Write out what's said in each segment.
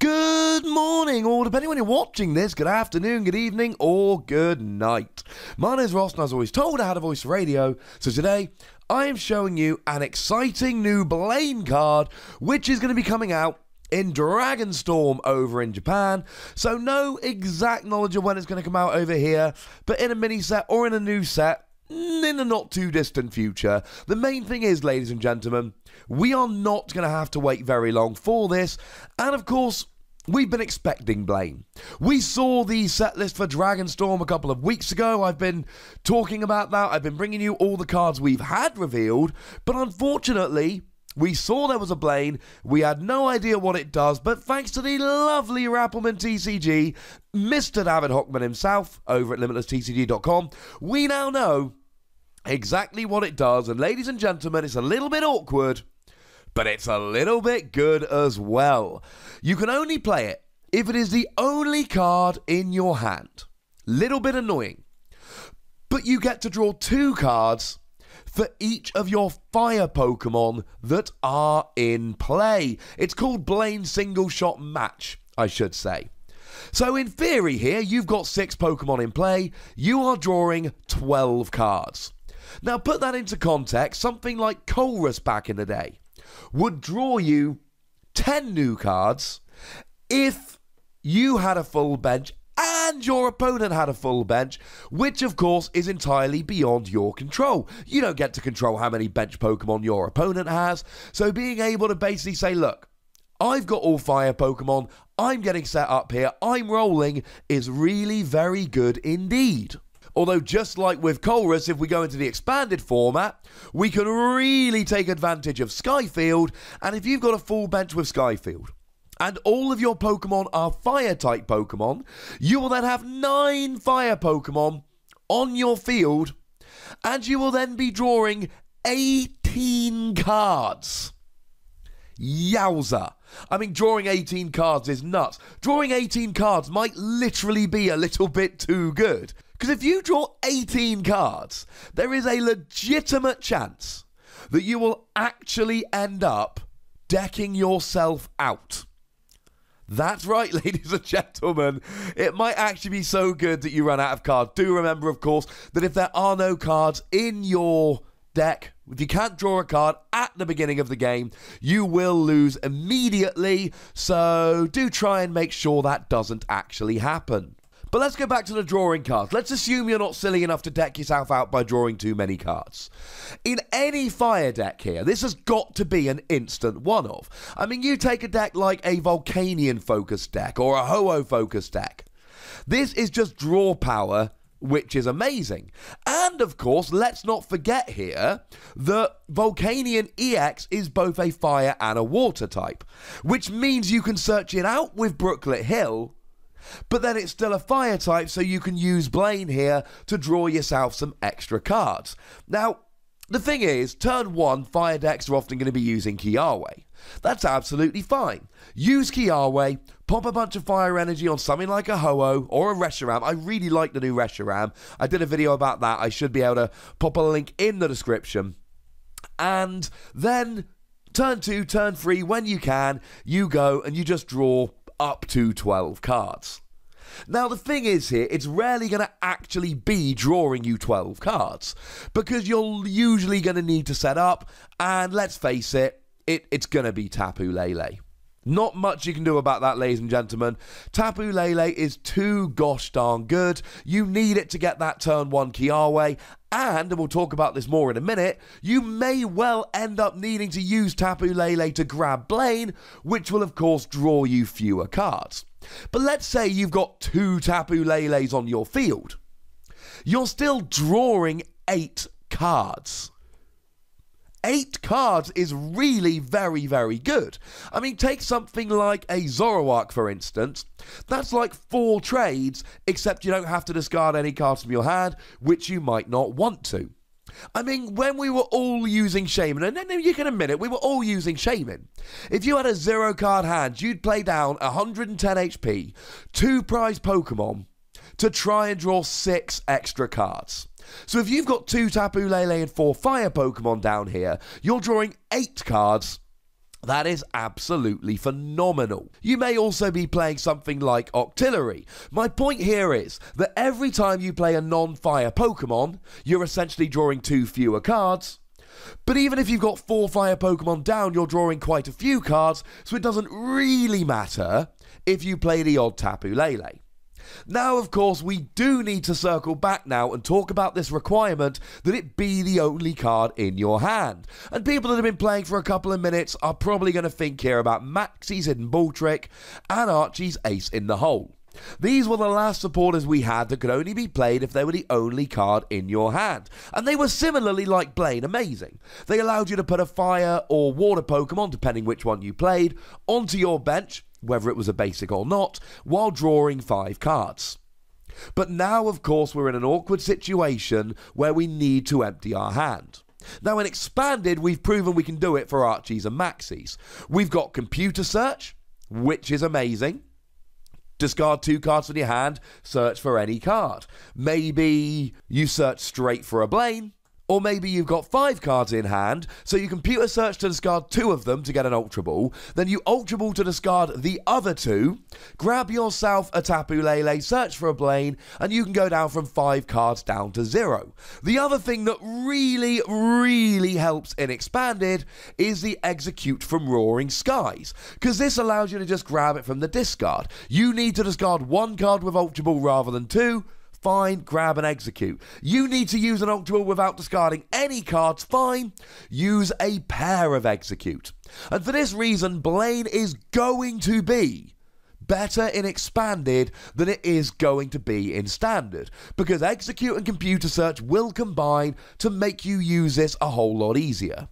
Good morning, or depending when you're watching this, good afternoon, good evening, or good night. My name is Ross, and as always told, I had a voice for radio. So today, I am showing you an exciting new Blaine card, which is going to be coming out in Dragonstorm over in Japan. So no exact knowledge of when it's going to come out over here, but in a mini set or in a new set, in the not too distant future. The main thing is, ladies and gentlemen, we are not going to have to wait very long for this, and of course, we've been expecting Blaine. We saw the set list for Dragonstorm a couple of weeks ago. I've been talking about that. I've been bringing you all the cards we've had revealed, but unfortunately, we saw there was a Blaine. We had no idea what it does, but thanks to the lovely Rappelman TCG, Mr. David Hockman himself, over at limitlesstcg.com, we now know exactly what it does. And ladies and gentlemen, it's a little bit awkward, but it's a little bit good as well. You can only play it if it is the only card in your hand. Little bit annoying. But you get to draw 2 cards for each of your fire Pokemon that are in play. It's called Blaine Single Shot Match, I should say. So in theory here, you've got 6 Pokemon in play. You are drawing 12 cards. Now put that into context, something like Colress back in the day would draw you 10 new cards if you had a full bench and your opponent had a full bench, which of course is entirely beyond your control. You don't get to control how many bench Pokemon your opponent has, so being able to basically say, look, I've got all fire Pokemon, I'm getting set up here, I'm rolling, is really very good indeed. Although just like with Colress, if we go into the expanded format, we can really take advantage of Skyfield, and if you've got a full bench with Skyfield, and all of your Pokemon are Fire-type Pokemon, you will then have 9 Fire Pokemon on your field, and you will then be drawing 18 cards. Yowza. I mean, drawing 18 cards is nuts. Drawing 18 cards might literally be a little bit too good. Because if you draw 18 cards, there is a legitimate chance that you will actually end up decking yourself out. That's right, ladies and gentlemen. It might actually be so good that you run out of cards. Do remember, of course, that if there are no cards in your deck, if you can't draw a card at the beginning of the game, you will lose immediately. So do try and make sure that doesn't actually happen. But let's go back to the drawing cards. Let's assume you're not silly enough to deck yourself out by drawing too many cards. In any fire deck here, this has got to be an instant one-off. I mean, you take a deck like a Volcanion-focused deck or a Ho-Oh-focused deck. This is just draw power, which is amazing. And, of course, let's not forget here that Volcanion EX is both a fire and a water type, which means you can search it out with Brooklet Hill, but then it's still a fire type, so you can use Blaine here to draw yourself some extra cards. Now, the thing is, turn 1, fire decks are often going to be using Kiawe. That's absolutely fine. Use Kiawe, pop a bunch of fire energy on something like a Ho-Oh or a Reshiram. I really like the new Reshiram. I did a video about that. I should be able to pop a link in the description. And then turn 2, turn 3, when you can, you go and you just draw up to 12 cards. Now the thing is here, it's rarely going to actually be drawing you 12 cards, because you're usually going to need to set up, and let's face it, it's going to be Tapu Lele. Not much you can do about that, ladies and gentlemen. Tapu Lele is too gosh darn good. You need it to get that turn 1 Kiawe, and we'll talk about this more in a minute, you may well end up needing to use Tapu Lele to grab Blaine, which will of course draw you fewer cards. But let's say you've got 2 Tapu Leles on your field. You're still drawing 8 cards. 8 cards is really very, very good. I mean, take something like a Zoroark, for instance. That's like 4 trades, except you don't have to discard any cards from your hand, which you might not want to. I mean, when we were all using Shaman, and then you can admit it, we were all using Shaman. If you had a 0-card hand, you'd play down 110 HP, 2 prize Pokemon, to try and draw 6 extra cards. So if you've got 2 Tapu Lele and 4 fire Pokemon down here, you're drawing 8 cards That is absolutely phenomenal. You may also be playing something like Octillery. My point here is that every time you play a non-fire Pokemon, you're essentially drawing 2 fewer cards. But even if you've got 4 fire Pokemon down, you're drawing quite a few cards, so it doesn't really matter if you play the odd Tapu Lele. Now, of course, we do need to circle back now and talk about this requirement that it be the only card in your hand. And people that have been playing for a couple of minutes are probably going to think here about Maxie's Hidden Ball Trick and Archie's Ace in the Hole. These were the last supporters we had that could only be played if they were the only card in your hand. And they were similarly, like Blaine, amazing. They allowed you to put a fire or water Pokemon, depending which one you played, onto your bench, whether it was a basic or not, while drawing 5 cards. But now, of course, we're in an awkward situation where we need to empty our hand. Now, in Expanded, we've proven we can do it for Archies and Maxies. We've got Computer Search, which is amazing. Discard 2 cards from your hand, search for any card. Maybe you search straight for a Blaine. Or maybe you've got 5 cards in hand, so you computer search to discard 2 of them to get an Ultra Ball, then you Ultra Ball to discard the other 2, grab yourself a Tapu Lele, search for a Blaine, and you can go down from 5 cards down to 0. The other thing that really helps in Expanded is the Execute from Roaring Skies, because this allows you to just grab it from the discard. You need to discard 1 card with Ultra Ball rather than 2, fine, grab and execute. You need to use an Ultra Ball without discarding any cards, fine, use a pair of execute. And for this reason, Blaine is going to be better in Expanded than it is going to be in Standard, because execute and computer search will combine to make you use this a whole lot easier.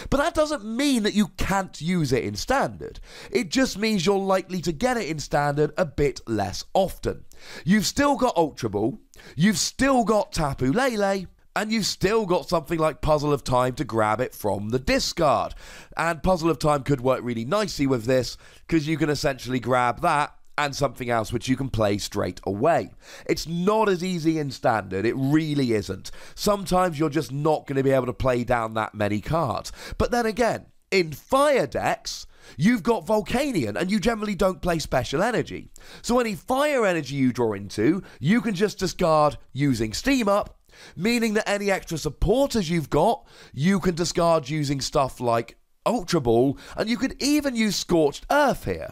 But that doesn't mean that you can't use it in Standard. It just means you're likely to get it in Standard a bit less often. You've still got Ultra Ball, you've still got Tapu Lele, and you've still got something like Puzzle of Time to grab it from the discard. And Puzzle of Time could work really nicely with this, because you can essentially grab that and something else which you can play straight away. It's not as easy in Standard, it really isn't. Sometimes you're just not going to be able to play down that many cards. But then again, in Fire decks, you've got Volcanion, and you generally don't play Special Energy. So any Fire Energy you draw into, you can just discard using Steam Up, meaning that any extra supporters you've got, you can discard using stuff like Ultra Ball, and you could even use Scorched Earth here.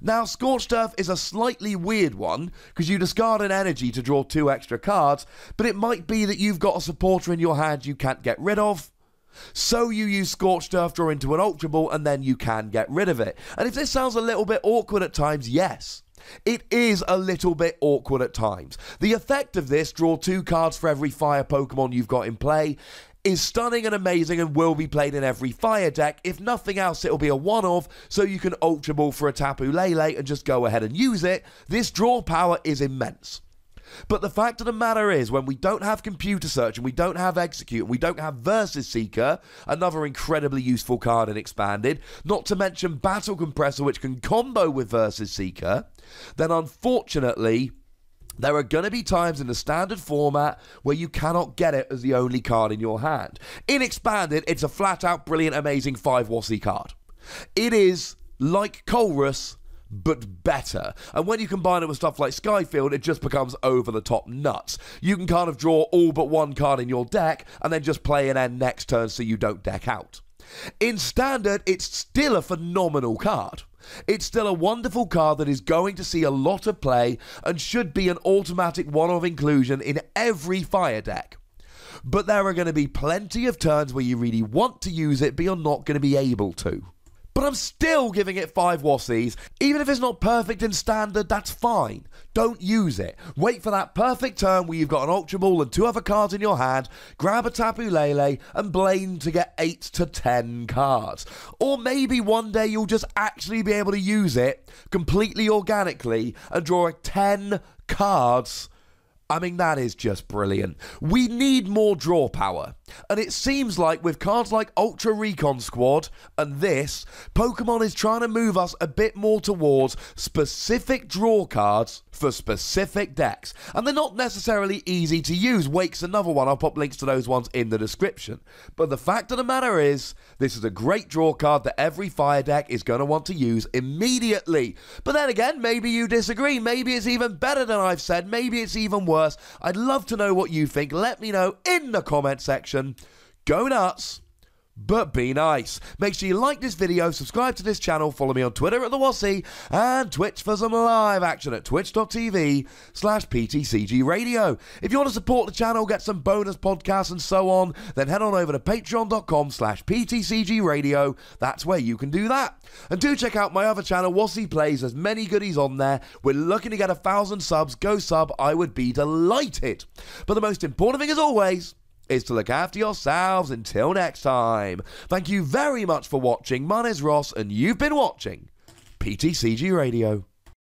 Now, Scorched Earth is a slightly weird one, because you discard an energy to draw 2 extra cards, but it might be that you've got a supporter in your hand you can't get rid of, so you use Scorched Earth, draw into an Ultra Ball, and then you can get rid of it. And if this sounds a little bit awkward at times, yes, it is a little bit awkward at times. The effect of this, draw 2 cards for every fire Pokemon you've got in play, is stunning and amazing and will be played in every fire deck. If nothing else, it'll be a one-off, so you can Ultra Ball for a Tapu Lele and just go ahead and use it. This draw power is immense. But the fact of the matter is, when we don't have Computer Search and we don't have Execute and we don't have Versus Seeker, another incredibly useful card in Expanded, not to mention Battle Compressor, which can combo with Versus Seeker, then unfortunately there are going to be times in the Standard format where you cannot get it as the only card in your hand. In Expanded, it's a flat-out, brilliant, amazing 5 Wossie card. It is like Colrus, but better. And when you combine it with stuff like Skyfield, it just becomes over-the-top nuts. You can kind of draw all but 1 card in your deck, and then just play an end next turn so you don't deck out. In Standard, it's still a phenomenal card. It's still a wonderful card that is going to see a lot of play and should be an automatic one-off inclusion in every fire deck. But there are going to be plenty of turns where you really want to use it, but you're not going to be able to. But I'm still giving it 5 Wossies. Even if it's not perfect in Standard, that's fine. Don't use it. Wait for that perfect turn where you've got an Ultra Ball and 2 other cards in your hand, grab a Tapu Lele, and Blaine to get 8 to 10 cards. Or maybe one day you'll just actually be able to use it completely organically and draw 10 cards. I mean, that is just brilliant. We need more draw power. And it seems like with cards like Ultra Recon Squad and this, Pokemon is trying to move us a bit more towards specific draw cards for specific decks. And they're not necessarily easy to use. Wake's another one. I'll pop links to those ones in the description. But the fact of the matter is, this is a great draw card that every fire deck is going to want to use immediately. But then again, maybe you disagree. Maybe it's even better than I've said. Maybe it's even worse. I'd love to know what you think. Let me know in the comment section. Go nuts, but be nice. Make sure you like this video, subscribe to this channel, follow me on Twitter at the Wassy, and Twitch for some live action at twitch.tv/PTCGRadio. If you want to support the channel, get some bonus podcasts and so on, then head on over to patreon.com/PTCGRadio. That's where you can do that. And do check out my other channel, Wassy Plays. There's many goodies on there. We're looking to get 1,000 subs. Go sub, I would be delighted. But the most important thing, as always, is to look after yourselves. Until next time, thank you very much for watching. My name's Ross, and you've been watching PTCG Radio.